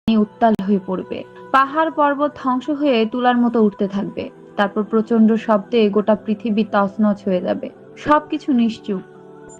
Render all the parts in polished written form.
উত্তাল হয়ে পড়বে। পাহাড় পর্বত ধ্বংস হয়ে তুলার মতো উঠতে থাকবে। তারপর প্রচন্ড শব্দে গোটা পৃথিবী তছনছ হয়ে যাবে। সবকিছু নিশ্চুপ।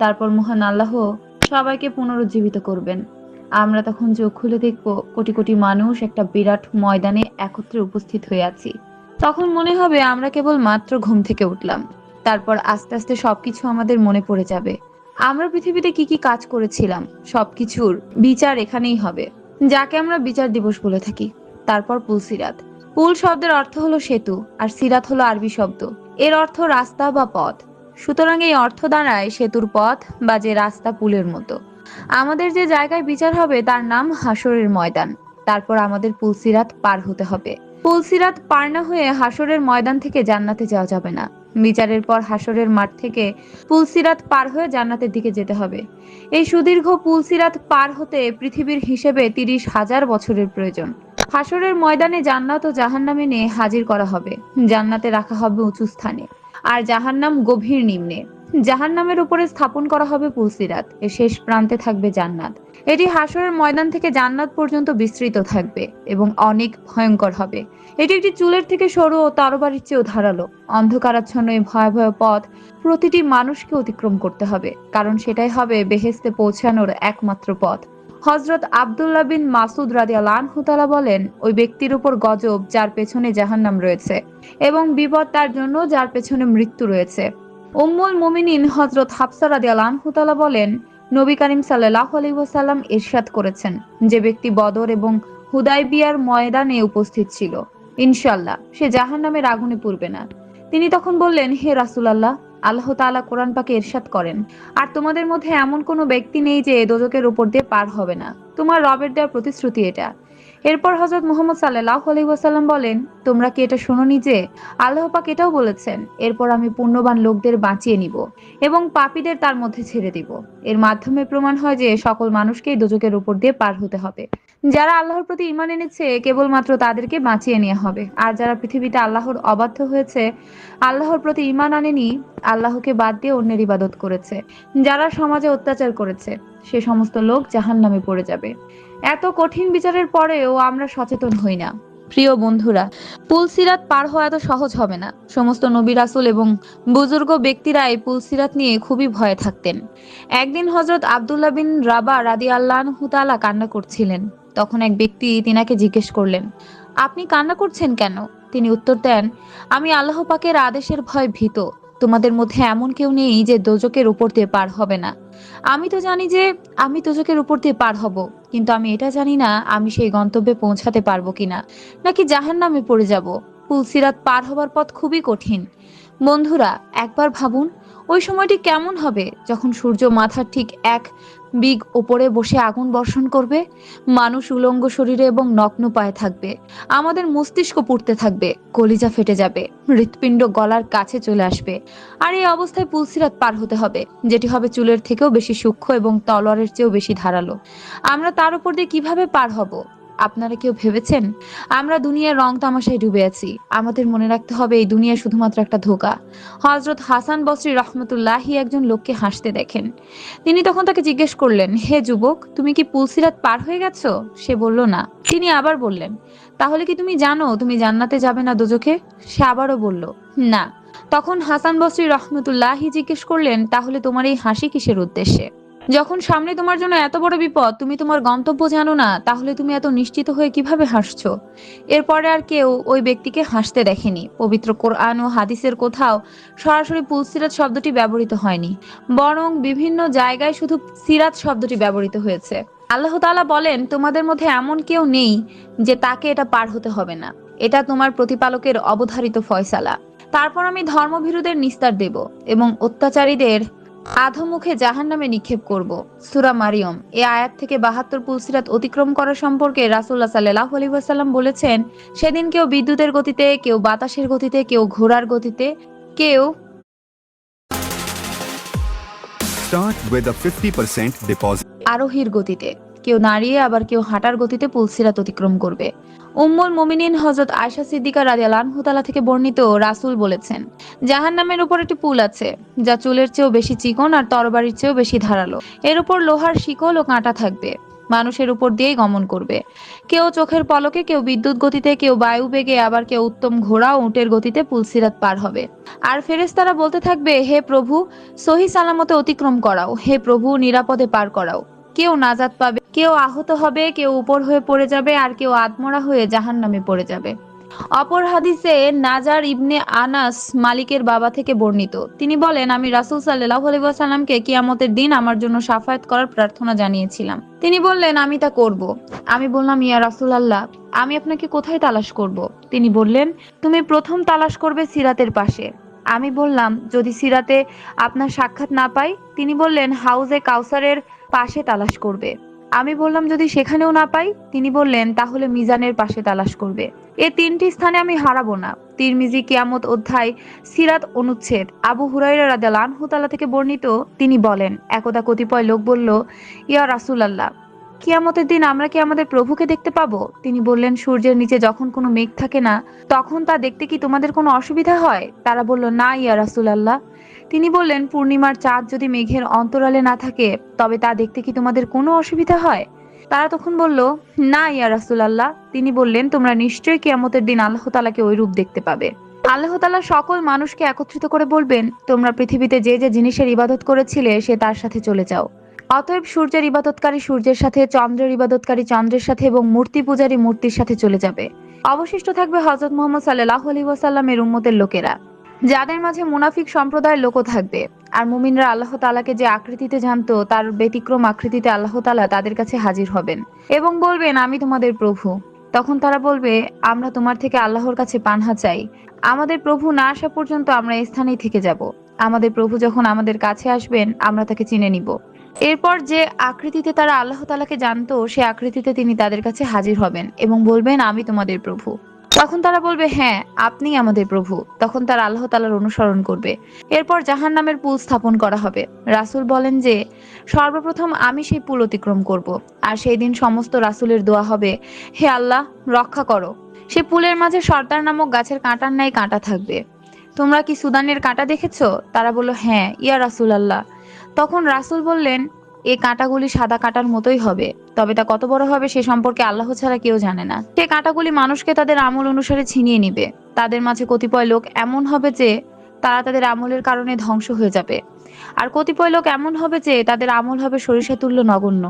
তারপর মহান আল্লাহ সবাইকে পুনরুজ্জীবিত করবেন। আমরা তখন চোখ খুলে দেখব কোটি কোটি মানুষ একটা বিরাট ময়দানে একত্রে উপস্থিত হয়ে আছি। তখন মনে হবে আমরা কেবল মাত্র ঘুম থেকে উঠলাম। তারপর আস্তে আস্তে সবকিছু আমাদের মনে পড়ে যাবে। আমরা পৃথিবীতে কি কি কাজ করেছিলাম সবকিছুর বিচার এখানেই হবে, যাকে আমরা বিচার দিবস বলে থাকি। তারপর পুলসিরাত। পুল শব্দের অর্থ হলো সেতু, আর সিরাত হলো আরবি শব্দ। এর অর্থ রাস্তা বা পথ। সুতরাং এই অর্থ দাঁড়ায় সেতুর পথ বা যে রাস্তা পুলের মতো। আমাদের যে জায়গায় বিচার হবে তার নাম হাসরের ময়দান। তারপর আমাদের পুলসিরাত পার হতে হবে। পুলসিরাত পার না হয়ে হাসরের ময়দান থেকে জান্নাতে যাওয়া যাবে না। বিচারের পর হাসরের মাঠ থেকে পুলসিরাত পার হয়ে জান্নাতের দিকে যেতে হবে। এই সুদীর্ঘ পুলসিরাত পার হতে পৃথিবীর হিসেবে ৩০,০০০ বছরের প্রয়োজন। হাসরের ময়দানে জান্নাত ও জাহান্নাম এনে হাজির করা হবে। জান্নাতে রাখা হবে উঁচু স্থানে, আর জাহান্নাম গভীর নিম্নে। জাহান্নামের উপরে স্থাপন করা হবে পুলসিরাত। এর শেষ প্রান্তে থাকবে জান্নাত। এটি হাসরের ময়দান থেকে জান্নাত পর্যন্ত বিস্তৃত থাকবে এবং অনেক ভয়ঙ্কর হবে। এটি একটি চুলের থেকে সরু ও তরবারির চেয়েও ধারালো। অন্ধকারাচ্ছন্ন এই ভয়াবহ পথ প্রতিটি মানুষকে অতিক্রম করতে হবে, কারণ সেটাই হবে বেহেশতে পৌঁছানোর একমাত্র পথ। হযরত আব্দুল্লাহ বিন মাসুদ রাদিয়াল্লাহু আনহু তাআলা বলেন, ওই ব্যক্তির উপর গজব যার পেছনে জাহান্নাম রয়েছে, এবং বিপদ তার জন্য যার পেছনে মৃত্যু রয়েছে। উম্মুল মুমিনিন হযরত হাফসা রাদিয়াল্লাহু আনহা তাআলা বলেন, নবী করিম সাল্লাল্লাহু আলাইহি ওয়াসাল্লাম ইরশাদ করেছেন, যে ব্যক্তি বদর এবং হুদায়বিয়ার ময়দানে উপস্থিত ছিল, ইনশাআল্লাহ সে জাহান্নামের আগুনে পুড়বে না। তিনি তখন বললেন, হে রাসূলুল্লাহ, আল্লাহ তাআলা কোরআন পাকে ইরশাদ করেন, আর তোমাদের মধ্যে এমন কোনো ব্যক্তি নেই যে দোজখের উপর দিয়ে পার হবে না। তোমার রবের দেওয়া প্রতিশ্রুতি এটা। এরপর হযরত মুহাম্মদ সাল্লাল্লাহু আলাইহি ওয়াসাল্লাম বলেন, তোমরা কি এটা শোনোনি যে আল্লাহ পাক এটাও বলেছেন, এরপর আমি পুণ্যবান লোকদের বাঁচিয়ে নিব এবং পাপীদের তার মধ্যে ছেড়ে দিব। এর মাধ্যমে প্রমাণ হয় যে সকল মানুষকেই দোজখের উপর দিয়ে পার হতে হবে। যারা আল্লাহর প্রতি ঈমান এনেছে কেবলমাত্র তাদেরকে বাঁচিয়ে নেওয়া হবে, আর যারা পৃথিবীতে আল্লাহর অবাধ্য হয়েছে, আল্লাহর প্রতি ঈমান আনেনি, আল্লাহকে বাদ দিয়ে অন্যের ইবাদত করেছে, যারা সমাজে অত্যাচার করেছে, সে সমস্ত লোক জাহান্নামে পড়ে যাবে। এত কঠিন বিচারের পরেও আমরা সচেতন হই না। প্রিয় বন্ধুরা, পুলসিরাত পার হওয়া এত সহজ হবে না। সমস্ত নবী রাসূল এবং বুজুর্গ ব্যক্তিরা এই পুলসিরাত নিয়ে খুবই ভয়ে থাকতেন। একদিন হযরত আব্দুল্লাহ বিন রাবা রাদিয়াল্লাহু আনহু তাআলা কান্না করছিলেন। তখন এক ব্যক্তি তিনাকে জিজ্ঞেস করলেন, আপনি কান্না করছেন কেন? তিনি উত্তর দেন, আমি আল্লাহ পাকের আদেশের ভয় ভীত। তোমাদের মধ্যে এমন কেউ নেই যে দোজখের উপর দিয়ে পার হবে না। আমি তো জানি যে আমি দোজখের উপর দিয়ে পার হব, কিন্তু আমি এটা জানি না আমি সেই গন্তব্যে পৌঁছাতে পারবো কিনা, নাকি জাহান্নামে পড়ে যাব। পুলসিরাত পার হবার পথ খুবই কঠিন। বন্ধুরা, একবার ভাবুন, ওই সময়টি কেমন হবে যখন সূর্য মাথার ঠিক 1 বিঘ ওপরে বসে আগুন বর্ষণ করবে। মানুষ উলঙ্গ শরীরে এবং নগ্ন পায়ে থাকবে। আমাদের মস্তিষ্ক পুড়তে থাকবে, কলিজা ফেটে যাবে, হৃৎপিণ্ড গলার কাছে চলে আসবে। আর এই অবস্থায় পুলসিরাত পার হতে হবে, যেটি হবে চুলের থেকেও বেশি সূক্ষ্ম এবং তলোয়ারের চেয়েও বেশি ধারালো। আমরা তার উপর দিয়ে কিভাবে পার হব? আপনারা কেউ ভেবেছেন? আমরা দুনিয়ার রং তামাশায় ডুবে আছি। আমাদের মনে রাখতে হবে এই দুনিয়া শুধুমাত্র একটা ধোঁকা। হযরত হাসান বসরি রহমতুল্লাহি একজন লোককে হাসতে দেখেন। তিনি তখন তাকে জিজ্ঞেস করলেন, হে যুবক, তুমি কি পুলসিরাত পার হয়ে গেছো? সে বলল, না। তিনি আবার বললেন, তাহলে কি তুমি জানো তুমি জান্নাতে যাবে না দোজখে? সে আবারও বলল, না। তখন হাসান বসরি রহমতুল্লাহি জিজ্ঞেস করলেন, তাহলে তোমার এই হাসি কিসের উদ্দেশ্যে? যখন সামনে তোমার জন্য এত বড় বিপদ, তুমি তোমার গন্তব্য জানো না, তাহলে তুমি এত নিশ্চিত হয়ে কিভাবে হাসছো? এরপরে আর কেউ ওই ব্যক্তিকে হাসতে দেখেনি। পবিত্র কোরআন ও হাদিসের কোথাও সরাসরি পুলসিরাত শব্দটি ব্যবহৃত হয়নি, বরং বিভিন্ন জায়গায় শুধু সিরাত শব্দটি ব্যবহৃত হয়েছে। আল্লাহ তাআলা বলেন, তোমাদের মধ্যে এমন কেউ নেই যে তাকে এটা পার হতে হবে না। এটা তোমার প্রতিপালকের অবধারিত ফয়সালা। তারপর আমি ধর্মভীরুদের নিস্তার দেব এবং অত্যাচারীদের আধমুখে জাহান্নামে নিক্ষেপ করব। সূরা মারিয়ম এই আয়াত থেকে ৭২ পুলসিরাত অতিক্রম করা সম্পর্কে রাসূলুল্লাহ সাল্লাল্লাহু আলাইহি ওয়াসাল্লাম বলেছেন, সেদিন কেউ বিদ্যুতের গতিতে, কেউ বাতাসের গতিতে, কেউ ঘোড়ার গতিতে, কেউ Start with a 50% deposit. আরোহীর গতিতে, কেউ দাঁড়িয়ে, আবার কেউ হাঁটার গতিতে পুলসিরাত অতিক্রম করবে। উম্মুল মুমিনিন হযরত আয়েশা সিদ্দিকা রাদিয়াল্লাহু আনহা তাআলা থেকে বর্ণিত, রাসূল বলেছেন, জাহান্নামের উপর একটি পুল আছে, যা চুলের চেয়েও বেশি চিকন আর তরবারির চেয়েও বেশি ধারালো। এর উপর লোহার শিকল ও কাঁটা থাকবে। মানুষের উপর দিয়েই গমন করবে। কেউ চোখের পলকে, কেউ বিদ্যুৎ গতিতে, কেউ বায়ু বেগে, আবার কেউ উত্তম ঘোড়া ও উটের গতিতে পুলসিরাত পার হবে। আর ফেরেশতারা বলতে থাকবে, হে প্রভু, সহি সালামতে অতিক্রম করাও, হে প্রভু, নিরাপদে পার করাও। কেউ নাজাত পাবে, কেউ আহত হবে, কেউ উপর হয়ে পড়ে যাবে, আর কেউ আধমরা হয়ে জাহান্নামে পড়ে যাবে। অপর হাদিসে নাজার ইবনে আনাস মালিকের বাবা থেকে বর্ণিত, তিনি বলেন, আমি রাসূল সাল্লাল্লাহু আলাইহি ওয়াসাল্লামকে কিয়ামতের দিন আমার জন্য শাফায়াত করার প্রার্থনা জানিয়েছিলাম। তিনি বললেন, আমি তা করব। আমি বললাম, ইয়া রাসূলুল্লাহ, আমি আপনাকে কোথায় তালাশ করব? তিনি বললেন, তুমি প্রথম তালাশ করবে সিরাতের পাশে। আমি বললাম, যদি সিরাতে আপনার সাক্ষাৎ না পাই? তিনি বললেন, হাউজে কাউসারের পাশে তালাশ করবে। আমি বললাম, যদি সেখানেও না পাই? তিনি বললেন, তাহলে মিজানের পাশে তালাশ করবে। এই তিনটি স্থানে আমি হারাবো না। তিরমিজি কিয়ামত অধ্যায় সিরাত অনুচ্ছেদ। আবু হুরায়রা রাদিয়াল্লাহু আনহু তাআলা থেকে বর্ণিত, তিনি বলেন, একদা কতিপয় লোক বলল, ইয়া রাসূলুল্লাহ, কিয়ামতের দিন আমরা কি আমাদের প্রভুকে দেখতে পাবো? তিনি বললেন, সূর্যের নিচে যখন কোনো মেঘ থাকে না, তখন তা দেখতে কি তোমাদের কোনো অসুবিধা হয়? তারা বলল, না ইয়া রাসূলুল্লাহ। তিনি বললেন, পূর্ণিমার চাঁদ যদি মেঘের অন্তরালে না থাকে, তবে তা দেখতে কি তোমাদের কোনো অসুবিধা হয়? তারা তখন বলল, না ইয়া রাসূলুল্লাহ। তিনি বললেন, তোমরা নিশ্চয়ই কিয়ামতের দিন আল্লাহ তাআলাকে ওই রূপ দেখতে পাবে। আল্লাহ তাআলা সকল মানুষকে একত্রিত করে বলবেন, তোমরা পৃথিবীতে যে যে জিনিসের ইবাদত করেছিলে সে তার সাথে চলে যাও। অতএব সূর্যের ইবাদতকারী সূর্যের সাথে, চন্দ্রের ইবাদতকারী চন্দ্রের সাথে এবং মূর্তি পূজারী মূর্তির সাথে চলে যাবে। অবশিষ্ট থাকবে হযরত মুহাম্মদ সাল্লাল্লাহু আলাইহি ওয়াসাল্লামের উম্মতের লোকেরা, যাদের মাঝে মুনাফিক সম্প্রদায়ের লোকও থাকবে। আর মুমিনরা আল্লাহ তাআলাকে যে আকৃতিতে জানতো, তার ব্যতিক্রম আকৃতিতে আল্লাহ তাআলা তাদের কাছে হাজির হবেন এবং বলবেন, আমি তোমাদের প্রভু। তখন তারা বলবে, আমরা তোমার থেকে আল্লাহর কাছে পানাহ চাই। আমাদের প্রভু না আসা পর্যন্ত আমরা এই স্থানেই থেকে যাব। আমাদের প্রভু যখন আমাদের কাছে আসবেন, আমরা তাকে চিনে নিব। এরপর যে আকৃতিতে তারা আল্লাহ তাআলাকে জানতো, সে আকৃতিতে তিনি তাদের কাছে হাজির হবেন এবং বলবেন, আমি তোমাদের প্রভু। তখন তারা বলবে, হ্যাঁ, আপনিই আমাদের প্রভু। তখন তারা আল্লাহ তাআলার অনুসরণ করবে। এরপর জাহান্নামের পুল স্থাপন করা হবে। রাসূল বলেন যে, সর্বপ্রথম আমি সেই পুল অতিক্রম করব। আর সেই দিন সমস্ত রাসূলের দোয়া হবে, হে আল্লাহ, রক্ষা করো। সে পুলের মাঝে সর্দার নামক গাছের কাঁটার ন্যায় কাঁটা থাকবে। তোমরা কি সুদানের কাঁটা দেখেছো? তারা বলল, হ্যাঁ ইয়া রাসূলুল্লাহ। তখন রাসূল বললেন, এই কাঁটাগুলি সাদা কাঁটার মতোই হবে, তবে তা কত বড় হবে সে সম্পর্কে আল্লাহ ছাড়া কেউ জানে না। সে কাঁটাগুলি মানুষকে তাদের আমল অনুসারে ছিনিয়ে নিবে। তাদের মাঝে কতিপয় লোক এমন হবে যে তারা তাদের আমলের কারণে ধ্বংস হয়ে যাবে, আর কতিপয় লোক এমন হবে যে তাদের আমল হবে সরিষা তুল্য নগণ্য,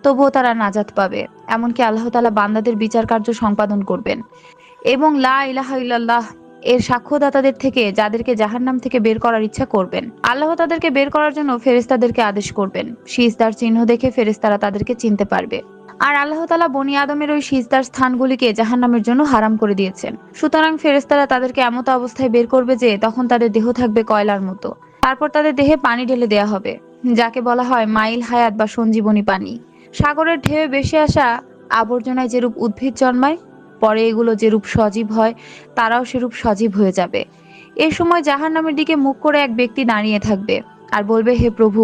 তবুও তারা নাজাত পাবে। এমনকি আল্লাহ তাআলা বান্দাদের বিচার কার্য সম্পাদন করবেন এবং লা ইলাহা ইল্লাল্লাহ এর সাক্ষ্যদাতাদের থেকে যাদেরকে জাহান্নাম থেকে বের করার ইচ্ছা করবেন, আল্লাহ তাদেরকে বের করার জন্য ফেরেশতাদেরকে আদেশ করবেন। সিজদার চিহ্ন দেখে ফেরেশতারা তাদেরকে চিনতে পারবে। আর আল্লাহ তাআলা বনি আদমের ওই সিজদার স্থানগুলিকে জাহান্নামের জন্য হারাম করে দিয়েছেন। সুতরাং ফেরেশতারা তাদেরকে এমত অবস্থায় বের করবে যে তখন তাদের দেহ থাকবে কয়লার মতো। তারপর তাদের দেহে পানি ঢেলে দেয়া হবে, যাকে বলা হয় মাইল হায়াত বা সঞ্জীবনী পানি। সাগরের ঢেউয়ে ভেসে আসা আবর্জনায় যেরূপ উদ্ভিদ জন্মায়, পরে এগুলো যেরূপ সজীব হয়, তারাও সেরূপ সজীব হয়ে যাবে। এ সময় জাহান্নামের দিকে মুখ করে এক ব্যক্তি দাঁড়িয়ে থাকবে আর বলবে, হে প্রভু,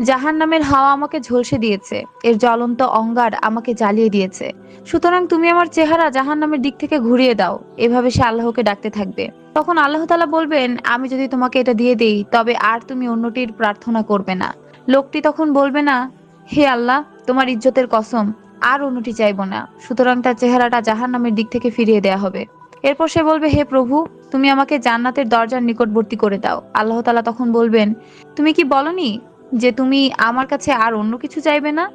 জাহান্নামের হাওয়া আমাকে ঝলসে দিয়েছে, এর জ্বলন্ত অঙ্গার আমাকে জ্বালিয়ে দিয়েছে। সুতরাং তুমি আমার চেহারা জাহান্নামের দিক থেকে ঘুরিয়ে দাও। এভাবে সে আল্লাহকে ডাকতে থাকবে। তখন আল্লাহ তাআলা বলবেন, আমি যদি তোমাকে এটা দিয়ে দেই, তবে আর তুমি অন্যটির প্রার্থনা করবে না। লোকটি তখন বলবে না, হে আল্লাহ, তোমার ইজ্জতের কসম, আর অন্যটি চাইবো না। সুতরাং তার চেহারাটা জাহান্নামের দিক থেকে ফিরিয়ে দেয়া হবে। এরপর সে বলবে, হে প্রভু, তুমি আমাকে জান্নাতের দরজার নিকটবর্তী করে দাও। আল্লাহ তাআলা তখন বলবেন, তুমি কি বলনি যে তুমি আমার কাছে আর অন্য কিছু চাইবে না?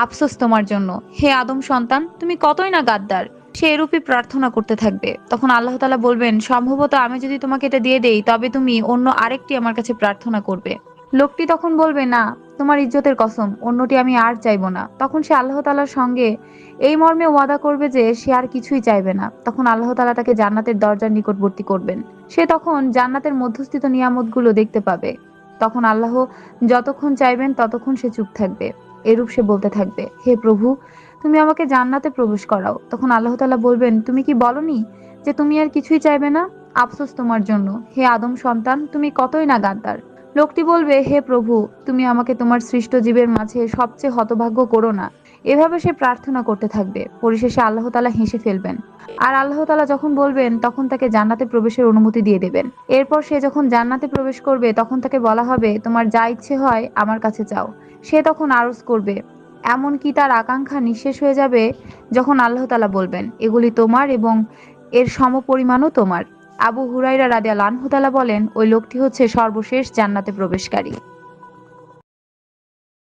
আফসোস তোমার জন্য, হে আদম সন্তান, তুমি কতই না গাদ্দার। সে এরূপই প্রার্থনা করতে থাকবে। তখন আল্লাহ তাআলা বলবেন, সম্ভবত আমি যদি তোমাকে এটা দিয়ে দেই, তবে তুমি অন্য আরেকটি আমার কাছে প্রার্থনা করবে। লোকটি তখন বলবে, না, তোমার ইজ্জতের কসম, অন্যটি আমি আর চাইবো না। তখন সে আল্লাহ তাআলার সঙ্গে এই মর্মে ওয়াদা করবে যে সে আর কিছুই চাইবে না। তখন আল্লাহ তাআলা তাকে জান্নাতের দরজার নিকটবর্তী করবেন। সে তখন জান্নাতের মধ্যস্থিত নিয়ামতগুলো দেখতে পাবে। তখন আল্লাহ যতক্ষণ চাইবেন ততক্ষণ সে চুপ থাকবে। এরূপ সে বলতে থাকবে, হে প্রভু, তুমি আমাকে জান্নাতে প্রবেশ করাও। তখন আল্লাহ তাআলা বলবেন, তুমি কি বলনি যে তুমি আর কিছুই চাইবে না? আফসোস তোমার জন্য, হে আদম সন্তান, তুমি কতই না গাদ্দার। লোকটি বলবে, হে প্রভু, তুমি আমাকে তোমার সৃষ্ট জীবের মাঝে সবচেয়ে হতভাগ্য করো না। এভাবে সে প্রার্থনা করতে থাকবে। পরিশেষে আল্লাহ তাআলা হেসে ফেলবেন। আর আল্লাহ তাআলা যখন বলবেন, তখন তাকে জান্নাতে প্রবেশের অনুমতি দিয়ে দেবেন। এরপর সে যখন জান্নাতে প্রবেশ করবে, তখন তাকে বলা হবে, তোমার যা ইচ্ছে হয় আমার কাছে চাও। সে তখন আরজ করবে, এমনকি তার আকাঙ্ক্ষা নিঃশেষ হয়ে যাবে যখন আল্লাহ তাআলা বলবেন, এগুলি তোমার এবং এর সমপরিমাণও তোমার। আবু হুরায়রা রাদিয়াল্লাহু আনহু তাআলা বলেন, ওই লোকটি হচ্ছে সর্বশেষ জান্নাতে প্রবেশকারী।